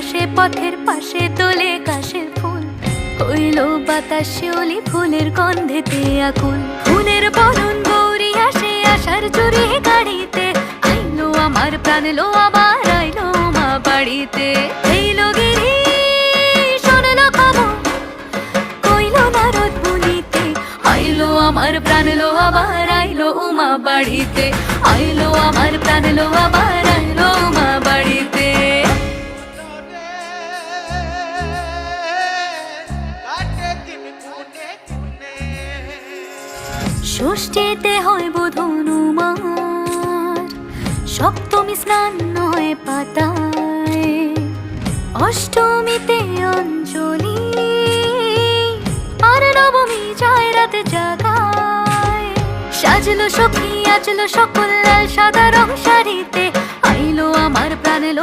আসে পথের পাশে তোলে কাশের ফুল, হইল বাতাস শিউলি ফুলের গন্ধেতে আকুল। ফুলের বরণ গৌরী আসে আশার চুরি গাড়িতে, আইলো আমার প্রাণ লো আবার আইলো মা বাড়িতে। এইলো গিরি শোনলো খবর, কইলো নারদ মুনিতে, আইলো আমার প্রাণ লো আবার আইলো উমা বাড়িতে, আইলো আমার প্রাণ লো আবার আইলো উমা বাড়িতে। ষষ্ঠীতে হয় বোধ হনুমার, সপ্তমী স্নান হয় পাতায়, অষ্টমীতে অঞ্জলি, আর নবমী যায় রাত জাগায়। সাজলো সখী আজলো সকল লাল সাদা রং শাড়িতে, আইলো আমার প্রাণ লো